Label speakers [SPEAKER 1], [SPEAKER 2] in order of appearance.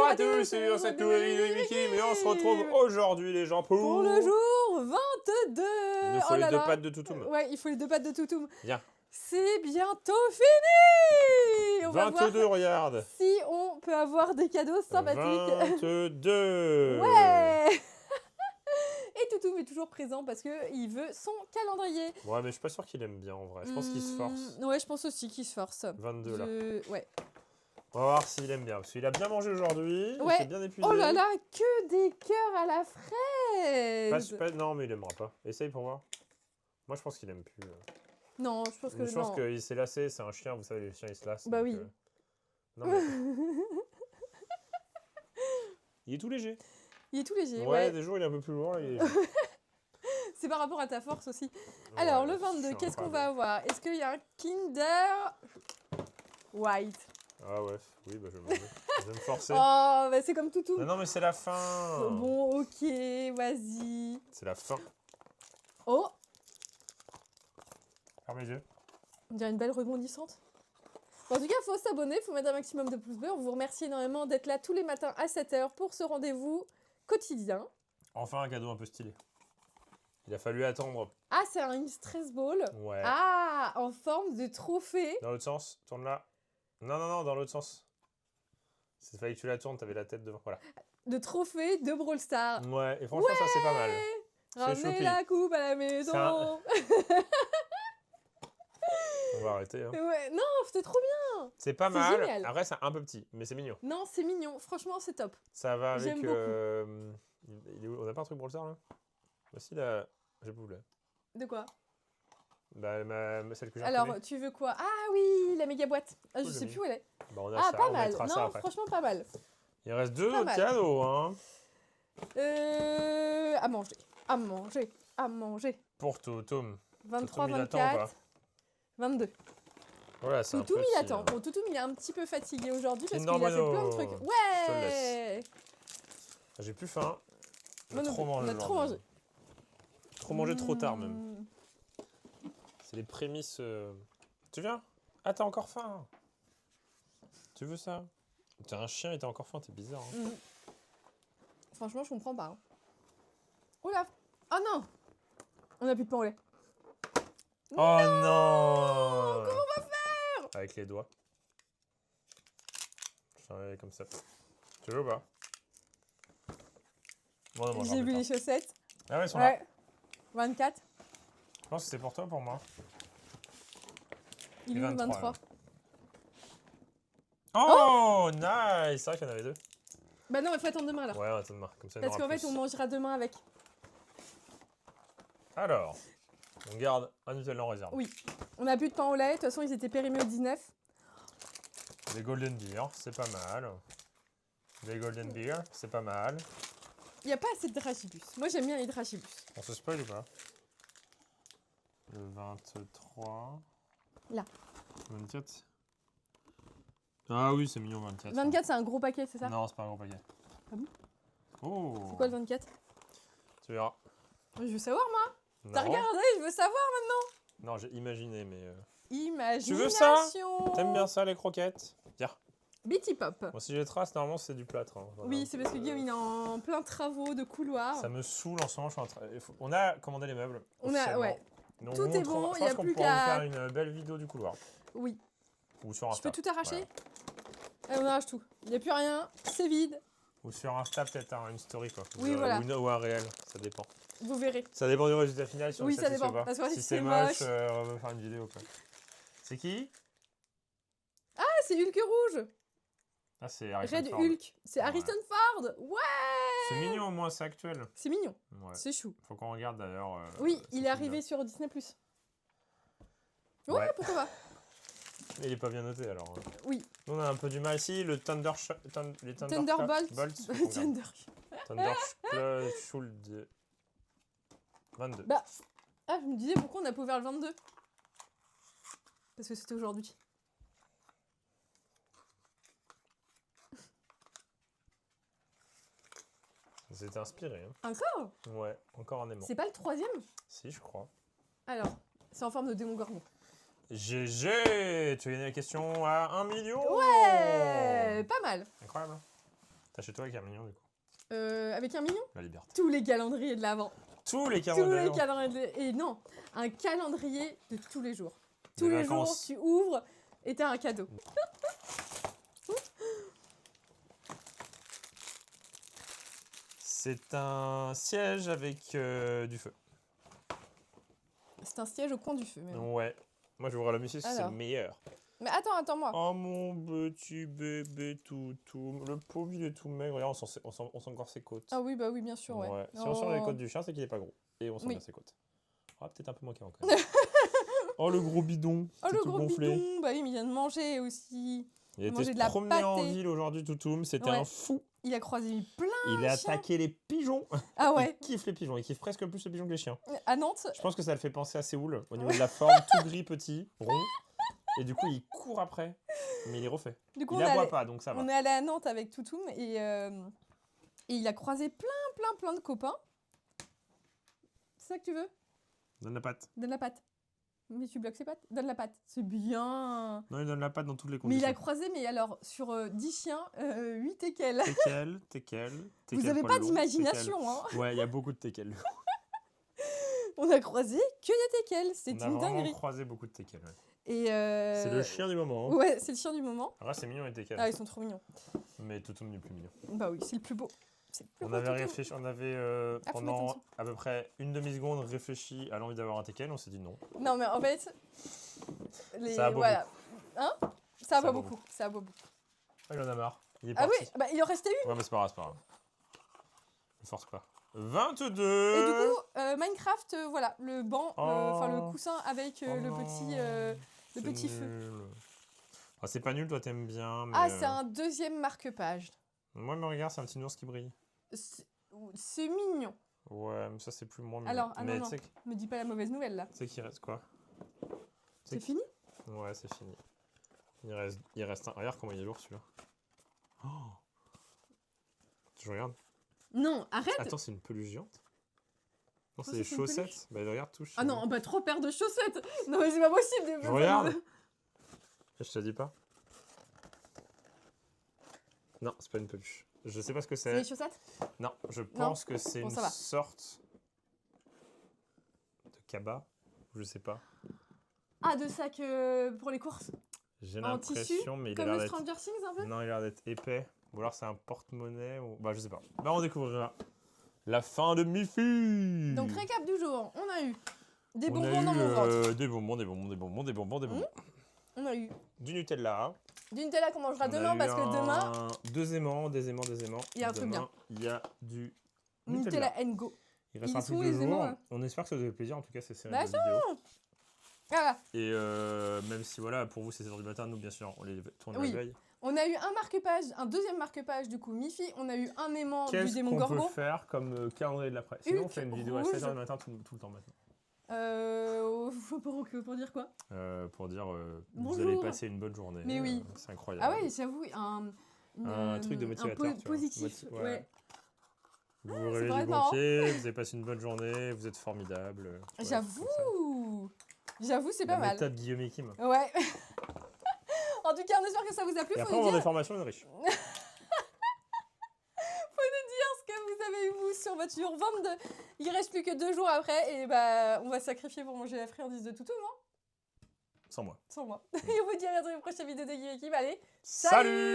[SPEAKER 1] à tous sur cette nouvelle vidéo de Mickey, mais on se retrouve aujourd'hui les gens
[SPEAKER 2] pour le jour 22.
[SPEAKER 1] Il nous faut les deux pattes de Toutoum.
[SPEAKER 2] Ouais, il faut les deux pattes de Toutoum.
[SPEAKER 1] Viens.
[SPEAKER 2] C'est bientôt fini. On va
[SPEAKER 1] 22,
[SPEAKER 2] voir
[SPEAKER 1] regarde.
[SPEAKER 2] si on peut avoir des cadeaux sympathiques.
[SPEAKER 1] 22.
[SPEAKER 2] Ouais. Et Toutoum est toujours présent parce qu'il veut son calendrier.
[SPEAKER 1] Ouais, mais je suis pas sûr qu'il aime bien en vrai. Je pense qu'il se force.
[SPEAKER 2] Ouais, je pense aussi qu'il se force.
[SPEAKER 1] 22 là.
[SPEAKER 2] Ouais.
[SPEAKER 1] On va voir s'il aime bien. Parce qu'il a bien mangé aujourd'hui.
[SPEAKER 2] Ouais.
[SPEAKER 1] Il s'est bien épuisé.
[SPEAKER 2] Oh là là, que des cœurs à la fraise.
[SPEAKER 1] Non, mais il aimera pas. Essaye pour voir. Moi, je pense qu'il aime plus.
[SPEAKER 2] Non, je pense que
[SPEAKER 1] Je pense qu'il s'est lassé. C'est un chien, vous savez, les chiens ils se lassent.
[SPEAKER 2] Bah
[SPEAKER 1] donc,
[SPEAKER 2] oui.
[SPEAKER 1] Non, mais... il est tout léger.
[SPEAKER 2] Il est tout léger.
[SPEAKER 1] Ouais, des jours il est un peu plus lourd. Là, il est léger.
[SPEAKER 2] C'est par rapport à ta force aussi.
[SPEAKER 1] Ouais,
[SPEAKER 2] Alors, le
[SPEAKER 1] je
[SPEAKER 2] 22,
[SPEAKER 1] suis
[SPEAKER 2] qu'est-ce qu'on
[SPEAKER 1] incroyable.
[SPEAKER 2] va avoir? Est-ce qu'il y a un Kinder White?
[SPEAKER 1] Ah ouais, oui, bah je vais manger. Je vais me forcer.
[SPEAKER 2] Oh, bah c'est comme Toutoum.
[SPEAKER 1] Non, mais c'est la fin.
[SPEAKER 2] Bon, ok, vas-y.
[SPEAKER 1] C'est la fin.
[SPEAKER 2] Oh,
[SPEAKER 1] Ferme les yeux.
[SPEAKER 2] on dirait une belle rebondissante. Bon, en tout cas, il faut s'abonner, il faut mettre un maximum de pouces bleus. On vous remercie énormément d'être là tous les matins à 7 h pour ce rendez-vous quotidien.
[SPEAKER 1] Enfin, un cadeau un peu stylé. Il a fallu attendre.
[SPEAKER 2] Ah, c'est un stress ball.
[SPEAKER 1] Ouais.
[SPEAKER 2] Ah, en forme de trophée.
[SPEAKER 1] Dans l'autre sens, tourne là. Non, dans l'autre sens. Il fallait que tu la tournes, t'avais la tête devant. Voilà.
[SPEAKER 2] De trophée de Brawl Stars.
[SPEAKER 1] Ouais, et franchement, ça c'est pas mal.
[SPEAKER 2] Ramenez
[SPEAKER 1] choupi.
[SPEAKER 2] la coupe à la maison.
[SPEAKER 1] On va arrêter. Hein.
[SPEAKER 2] Ouais, non, c'était trop bien.
[SPEAKER 1] C'est pas
[SPEAKER 2] C'est
[SPEAKER 1] mal.
[SPEAKER 2] génial.
[SPEAKER 1] Après, c'est un peu petit, mais c'est mignon.
[SPEAKER 2] Non, c'est mignon. Franchement, c'est top.
[SPEAKER 1] Ça va avec.
[SPEAKER 2] J'aime beaucoup.
[SPEAKER 1] Il est où? On n'a pas un truc Brawl Stars là? Voici là. J'ai pas voulu.
[SPEAKER 2] De quoi?
[SPEAKER 1] Bah, celle que j'ai
[SPEAKER 2] Alors,
[SPEAKER 1] imprimée.
[SPEAKER 2] tu veux quoi? Ah oui, la méga boîte. Ah, je
[SPEAKER 1] Cool,
[SPEAKER 2] sais
[SPEAKER 1] j'ai
[SPEAKER 2] plus où elle est.
[SPEAKER 1] Bah, on a
[SPEAKER 2] Ah,
[SPEAKER 1] ça,
[SPEAKER 2] pas
[SPEAKER 1] on
[SPEAKER 2] mal.
[SPEAKER 1] mettra ça
[SPEAKER 2] Non,
[SPEAKER 1] après.
[SPEAKER 2] franchement, pas mal.
[SPEAKER 1] Il reste deux
[SPEAKER 2] Pas
[SPEAKER 1] autres
[SPEAKER 2] mal.
[SPEAKER 1] cadeaux, hein.
[SPEAKER 2] À manger. À manger. À manger.
[SPEAKER 1] Pour Toutoum.
[SPEAKER 2] 23,
[SPEAKER 1] Toutoum, il attend,
[SPEAKER 2] 24,
[SPEAKER 1] quoi.
[SPEAKER 2] 22.
[SPEAKER 1] Voilà, c'est un
[SPEAKER 2] Toutoum,
[SPEAKER 1] petit,
[SPEAKER 2] il attend. Bon, Toutoum, il est un petit peu fatigué aujourd'hui parce
[SPEAKER 1] Kinder
[SPEAKER 2] qu'il a fait
[SPEAKER 1] Bueno.
[SPEAKER 2] plein de trucs.
[SPEAKER 1] Je te
[SPEAKER 2] Ouais.
[SPEAKER 1] J'ai plus faim.
[SPEAKER 2] Moi non
[SPEAKER 1] Trop
[SPEAKER 2] plus.
[SPEAKER 1] mangé.
[SPEAKER 2] On a trop
[SPEAKER 1] aujourd'hui.
[SPEAKER 2] mangé.
[SPEAKER 1] Trop mangé trop tard même.
[SPEAKER 2] Mmh.
[SPEAKER 1] C'est les prémices. Tu viens? Ah, t'as encore faim? Tu veux ça? T'es un chien et t'as encore faim, t'es bizarre. Hein.
[SPEAKER 2] Mmh. Franchement, je comprends pas. Hein. Oula. Oh non. On a plus de pain au lait.
[SPEAKER 1] Oh non!
[SPEAKER 2] Comment on va faire?
[SPEAKER 1] Avec les doigts. Je fais un lait comme ça. Tu veux ou pas? Bon, non,
[SPEAKER 2] J'ai vu les chaussettes.
[SPEAKER 1] Ah ouais, ils sont là.
[SPEAKER 2] Ouais. 24.
[SPEAKER 1] Je pense que c'est pour toi ou pour moi?
[SPEAKER 2] Il est où le 23?
[SPEAKER 1] Oh, nice! C'est vrai qu'il y en avait deux.
[SPEAKER 2] Bah non, il faut attendre demain alors.
[SPEAKER 1] Ouais, on attend demain. Comme ça, il y en
[SPEAKER 2] Parce
[SPEAKER 1] aura
[SPEAKER 2] qu'en fait,
[SPEAKER 1] plus.
[SPEAKER 2] on mangera demain avec.
[SPEAKER 1] Alors, on garde un Nutella en réserve.
[SPEAKER 2] Oui. On a plus de pain au lait. De toute façon, ils étaient périmés au 19.
[SPEAKER 1] Des Golden Beer, c'est pas mal. Des Golden Beer, c'est pas mal.
[SPEAKER 2] Il n'y a pas assez de dragibus. Moi, j'aime bien les dragibus.
[SPEAKER 1] On se spoil ou pas? Le 23.
[SPEAKER 2] Là.
[SPEAKER 1] 24. Ah oui, c'est mignon 24.
[SPEAKER 2] 24, c'est un gros paquet, c'est ça?
[SPEAKER 1] Non, c'est pas un gros paquet.
[SPEAKER 2] Ah bon?
[SPEAKER 1] Oh.
[SPEAKER 2] C'est quoi le 24?
[SPEAKER 1] Tu verras.
[SPEAKER 2] Je veux savoir, moi. T'as
[SPEAKER 1] Non.
[SPEAKER 2] regardé, je veux savoir maintenant.
[SPEAKER 1] Non, j'ai imaginé, mais...
[SPEAKER 2] Imagination.
[SPEAKER 1] Tu veux ça? T'aimes bien ça, les croquettes? Tiens.
[SPEAKER 2] Bitty Pop.
[SPEAKER 1] Bon, si j'ai les traces, normalement, c'est du plâtre. Hein. Voilà.
[SPEAKER 2] Oui, c'est parce que Guillaume, il est en plein travaux de couloir.
[SPEAKER 1] Ça me saoule en ce moment. On a commandé les meubles.
[SPEAKER 2] On a,
[SPEAKER 1] officiellement.
[SPEAKER 2] ouais.
[SPEAKER 1] Donc,
[SPEAKER 2] Tout
[SPEAKER 1] on
[SPEAKER 2] est
[SPEAKER 1] montre-
[SPEAKER 2] bon,
[SPEAKER 1] je
[SPEAKER 2] il y a
[SPEAKER 1] pense qu'on
[SPEAKER 2] plus
[SPEAKER 1] pourra vous
[SPEAKER 2] qu'à-
[SPEAKER 1] faire une belle vidéo du couloir.
[SPEAKER 2] Oui.
[SPEAKER 1] Ou sur
[SPEAKER 2] Je
[SPEAKER 1] Insta.
[SPEAKER 2] peux tout arracher?
[SPEAKER 1] Voilà.
[SPEAKER 2] Allez, on arrache tout. Il n'y a plus rien, c'est vide.
[SPEAKER 1] Ou sur Insta, peut-être une story, quoi.
[SPEAKER 2] Oui, voilà.
[SPEAKER 1] Ou un réel, ça dépend.
[SPEAKER 2] Vous verrez.
[SPEAKER 1] Ça dépend du résultat final, si on
[SPEAKER 2] Oui,
[SPEAKER 1] est
[SPEAKER 2] ça
[SPEAKER 1] satisfait
[SPEAKER 2] dépend,
[SPEAKER 1] ou pas.
[SPEAKER 2] parce que
[SPEAKER 1] Si
[SPEAKER 2] si c'est
[SPEAKER 1] c'est moche,
[SPEAKER 2] moche.
[SPEAKER 1] on va faire une vidéo, quoi. C'est qui?
[SPEAKER 2] Ah, c'est Hulk rouge.
[SPEAKER 1] Ah, c'est Harrison
[SPEAKER 2] Red
[SPEAKER 1] Ford.
[SPEAKER 2] Hulk. C'est
[SPEAKER 1] Ouais.
[SPEAKER 2] Harrison Ford. Ouais.
[SPEAKER 1] C'est mignon, au moins, c'est actuel.
[SPEAKER 2] C'est mignon.
[SPEAKER 1] Ouais.
[SPEAKER 2] C'est chou.
[SPEAKER 1] Faut qu'on regarde, d'ailleurs.
[SPEAKER 2] Oui,
[SPEAKER 1] ce
[SPEAKER 2] il est
[SPEAKER 1] film-là.
[SPEAKER 2] arrivé sur Disney+. Ouais,
[SPEAKER 1] Ouais.
[SPEAKER 2] pourquoi pas.
[SPEAKER 1] Mais il est pas bien noté, alors.
[SPEAKER 2] Oui.
[SPEAKER 1] Nous, on a un peu du mal. Si, le les
[SPEAKER 2] Thunderbolt.
[SPEAKER 1] Bolts, faut qu'on regarde.
[SPEAKER 2] Thunder.
[SPEAKER 1] Thunderschuld 22.
[SPEAKER 2] Bah, ah, je me disais pourquoi on a pas ouvert le 22. Parce que c'était aujourd'hui.
[SPEAKER 1] C'était inspiré. Hein.
[SPEAKER 2] Encore?
[SPEAKER 1] Ouais, encore un aimant.
[SPEAKER 2] C'est pas le 3e?
[SPEAKER 1] Si, je crois.
[SPEAKER 2] Alors, c'est en forme de démon gorgon.
[SPEAKER 1] GG! Tu as gagné la question à 1 million!
[SPEAKER 2] Ouais, pas mal.
[SPEAKER 1] Incroyable. T'as chez toi avec un mignon du coup.
[SPEAKER 2] Avec un mignon?
[SPEAKER 1] La liberté.
[SPEAKER 2] Tous les calendriers de l'Avent.
[SPEAKER 1] Tous les
[SPEAKER 2] Tous
[SPEAKER 1] calendriers.
[SPEAKER 2] les calendriers. Et non, un calendrier de tous les jours. Tous
[SPEAKER 1] Des
[SPEAKER 2] les jours,
[SPEAKER 1] vacances.
[SPEAKER 2] tu ouvres et t'as un cadeau.
[SPEAKER 1] C'est un siège avec du feu.
[SPEAKER 2] C'est un siège au coin du feu. Même.
[SPEAKER 1] Ouais. Moi, je vais ouvrir la musique, c'est le
[SPEAKER 2] Alors.
[SPEAKER 1] meilleur.
[SPEAKER 2] Mais attends, moi.
[SPEAKER 1] Oh mon petit bébé toutou. Le pauvre, il est tout maigre. Regarde, on sent encore ses côtes.
[SPEAKER 2] Ah oui, bah oui, bien sûr, ouais.
[SPEAKER 1] Si on sent les côtes du chien, c'est qu'il est pas gros. Et on sent bien ses côtes. Ah, peut-être un peu moins qu'avant quand même. Oh, le gros bidon.
[SPEAKER 2] Oh, le
[SPEAKER 1] tout
[SPEAKER 2] gros
[SPEAKER 1] gonflé.
[SPEAKER 2] bidon. Bah oui, mais il vient de manger aussi.
[SPEAKER 1] Il a
[SPEAKER 2] Manger
[SPEAKER 1] été
[SPEAKER 2] de
[SPEAKER 1] se
[SPEAKER 2] la
[SPEAKER 1] promener en
[SPEAKER 2] pâtée.
[SPEAKER 1] ville aujourd'hui, Toutoum. C'était
[SPEAKER 2] Ouais.
[SPEAKER 1] un fou.
[SPEAKER 2] Il a croisé plein.
[SPEAKER 1] Il a
[SPEAKER 2] chiens.
[SPEAKER 1] attaqué les pigeons.
[SPEAKER 2] Ah ouais,
[SPEAKER 1] Il kiffe les pigeons. Il kiffe presque plus les pigeons que les chiens.
[SPEAKER 2] à Nantes.
[SPEAKER 1] Je pense que ça le fait penser à Séoul. Au niveau de la forme, tout gris, petit, rond. Et du coup, il court après. Mais il est refait.
[SPEAKER 2] Du coup,
[SPEAKER 1] Il aboie pas, donc ça va.
[SPEAKER 2] on est allé à Nantes avec Toutoum et il a croisé plein de copains. C'est ça que tu veux?
[SPEAKER 1] Donne la patte.
[SPEAKER 2] Donne la patte. Mais tu bloques ses pattes? Donne la patte. C'est bien.
[SPEAKER 1] Non, il donne la patte dans toutes les
[SPEAKER 2] Mais
[SPEAKER 1] conditions.
[SPEAKER 2] il a croisé, mais alors, sur 10 chiens, 8 teckels.
[SPEAKER 1] Teckel.
[SPEAKER 2] Vous avez pas d'imagination, hein.
[SPEAKER 1] Ouais, il y a beaucoup de teckel.
[SPEAKER 2] On a croisé que des teckels. C'est
[SPEAKER 1] On a
[SPEAKER 2] une
[SPEAKER 1] vraiment
[SPEAKER 2] dinguerie.
[SPEAKER 1] croisé beaucoup de teckel. Ouais.
[SPEAKER 2] Et
[SPEAKER 1] C'est le chien du moment. Hein.
[SPEAKER 2] Ouais, c'est le chien du moment.
[SPEAKER 1] Alors là, c'est mignon les teckel.
[SPEAKER 2] Ah, ils sont trop mignons.
[SPEAKER 1] Mais Toutoum n'est plus mignon.
[SPEAKER 2] Bah oui, c'est le plus beau. C'est le plus
[SPEAKER 1] On
[SPEAKER 2] beau
[SPEAKER 1] avait
[SPEAKER 2] Toutoum.
[SPEAKER 1] réfléchi, on avait
[SPEAKER 2] Ah, faut mettre en
[SPEAKER 1] pendant
[SPEAKER 2] dessous.
[SPEAKER 1] à peu près une demi-seconde réfléchi à l'envie d'avoir un teckel. On s'est dit non.
[SPEAKER 2] Non, mais en fait,
[SPEAKER 1] Ça aboie
[SPEAKER 2] voilà. Hein? Ça aboie
[SPEAKER 1] aboie
[SPEAKER 2] beaucoup. Ça aboie beaucoup.
[SPEAKER 1] Ah, il en a marre. Il est
[SPEAKER 2] Ah
[SPEAKER 1] parti.
[SPEAKER 2] oui, bah il en restait une.
[SPEAKER 1] Ouais, mais c'est pas grave, c'est pas grave. Ne force pas. 22.
[SPEAKER 2] Et du coup, Minecraft, voilà, le banc, enfin le
[SPEAKER 1] Oh.
[SPEAKER 2] coussin avec
[SPEAKER 1] Oh
[SPEAKER 2] le
[SPEAKER 1] non,
[SPEAKER 2] le petit feu.
[SPEAKER 1] nul. Ah, c'est pas nul, toi t'aimes bien. Mais
[SPEAKER 2] Ah, c'est un deuxième marque-page.
[SPEAKER 1] Moi, me regarde, c'est un petit ours qui brille.
[SPEAKER 2] C'est mignon.
[SPEAKER 1] Ouais, mais ça c'est plus moins mignon.
[SPEAKER 2] Alors, ah
[SPEAKER 1] mais
[SPEAKER 2] non,
[SPEAKER 1] tu sais
[SPEAKER 2] me dis pas la mauvaise nouvelle là.
[SPEAKER 1] qu'il reste quoi?
[SPEAKER 2] C'est fini?
[SPEAKER 1] Ouais, c'est fini. Il reste un. Regarde comment il est lourd celui-là. Oh. Je regarde.
[SPEAKER 2] Non, arrête.
[SPEAKER 1] Attends, c'est une peluche géante? Non, c'est
[SPEAKER 2] ça,
[SPEAKER 1] des
[SPEAKER 2] c'est une peluche.
[SPEAKER 1] chaussettes. Bah, regarde, touche.
[SPEAKER 2] Ah non, bah trop paire de chaussettes. Non mais c'est pas possible.
[SPEAKER 1] Je regarde. Je te dis pas. Non, c'est pas une peluche. Je sais pas ce que
[SPEAKER 2] C'est
[SPEAKER 1] c'est.
[SPEAKER 2] des chaussettes?
[SPEAKER 1] Non, je pense que c'est
[SPEAKER 2] Bon,
[SPEAKER 1] une
[SPEAKER 2] ça va.
[SPEAKER 1] sorte de cabas. Je sais pas.
[SPEAKER 2] Ah, de sac pour les courses.
[SPEAKER 1] J'ai
[SPEAKER 2] En tissu,
[SPEAKER 1] l'impression, mais il a
[SPEAKER 2] Comme
[SPEAKER 1] l'air
[SPEAKER 2] le
[SPEAKER 1] d'être.
[SPEAKER 2] Stranger Things un peu.
[SPEAKER 1] Non, il a l'air d'être épais. Ou alors c'est un porte-monnaie. Ou... Bah, je sais pas. Bah, on découvrira. La fin de Miffy.
[SPEAKER 2] Donc récap du jour, on a eu des
[SPEAKER 1] On a
[SPEAKER 2] bonbons dans
[SPEAKER 1] eu,
[SPEAKER 2] mon ventre.
[SPEAKER 1] des bonbons.
[SPEAKER 2] On a eu
[SPEAKER 1] Du Nutella.
[SPEAKER 2] du Nutella qu'on mangera
[SPEAKER 1] On a
[SPEAKER 2] demain
[SPEAKER 1] eu
[SPEAKER 2] parce que demain,
[SPEAKER 1] deux aimants.
[SPEAKER 2] Il y a un truc
[SPEAKER 1] Demain, il y a du
[SPEAKER 2] Nutella and Go.
[SPEAKER 1] Il reste
[SPEAKER 2] Ils
[SPEAKER 1] un
[SPEAKER 2] sont
[SPEAKER 1] truc
[SPEAKER 2] où,
[SPEAKER 1] de
[SPEAKER 2] les aimants,
[SPEAKER 1] jour.
[SPEAKER 2] là
[SPEAKER 1] On espère que ça vous fait plaisir. En tout cas, c'est série
[SPEAKER 2] Bah,
[SPEAKER 1] de vidéo.
[SPEAKER 2] Voilà,
[SPEAKER 1] Et même si voilà, pour vous c'est 7h du matin, nous bien sûr, on les tourne
[SPEAKER 2] Oui.
[SPEAKER 1] la veille.
[SPEAKER 2] on a eu un marque-page, un deuxième marque-page du coup Miffy, on a eu un aimant du
[SPEAKER 1] Qu'est-ce
[SPEAKER 2] démon
[SPEAKER 1] qu'on peut
[SPEAKER 2] Gorgon.
[SPEAKER 1] faire comme calendrier de l'après? Sinon, on
[SPEAKER 2] Hulk
[SPEAKER 1] fait une vidéo à
[SPEAKER 2] rouge.
[SPEAKER 1] 7h du matin tout le temps maintenant.
[SPEAKER 2] Pour dire quoi?
[SPEAKER 1] Pour dire, vous
[SPEAKER 2] Bonjour.
[SPEAKER 1] allez passer une bonne journée.
[SPEAKER 2] Mais oui.
[SPEAKER 1] C'est incroyable.
[SPEAKER 2] Ah ouais, j'avoue,
[SPEAKER 1] Un truc de motivateur,
[SPEAKER 2] un
[SPEAKER 1] tu vois.
[SPEAKER 2] positif,
[SPEAKER 1] Ouais.
[SPEAKER 2] ouais.
[SPEAKER 1] Vous
[SPEAKER 2] ça
[SPEAKER 1] vous réveillez
[SPEAKER 2] pourrait
[SPEAKER 1] du
[SPEAKER 2] être marrant.
[SPEAKER 1] bon pied, vous avez passé une bonne journée, vous êtes formidable. tu vois,
[SPEAKER 2] J'avoue, c'est
[SPEAKER 1] la
[SPEAKER 2] pas mal.
[SPEAKER 1] méthode Guillaume et Kim.
[SPEAKER 2] Ouais. En tout cas, on espère que ça vous a plu.
[SPEAKER 1] Et
[SPEAKER 2] Faut
[SPEAKER 1] après,
[SPEAKER 2] nous
[SPEAKER 1] on vend
[SPEAKER 2] dire
[SPEAKER 1] des formations, on est riche.
[SPEAKER 2] ce que vous avez vous sur votre jour 22. Il reste plus que 2 jours après et bah on va sacrifier pour manger la friandise de Toutoum, hein,
[SPEAKER 1] Sans moi.
[SPEAKER 2] sans moi. Et on vous dit à bientôt dans une prochaine vidéo de Guillaume et Kim. Allez,
[SPEAKER 1] Salut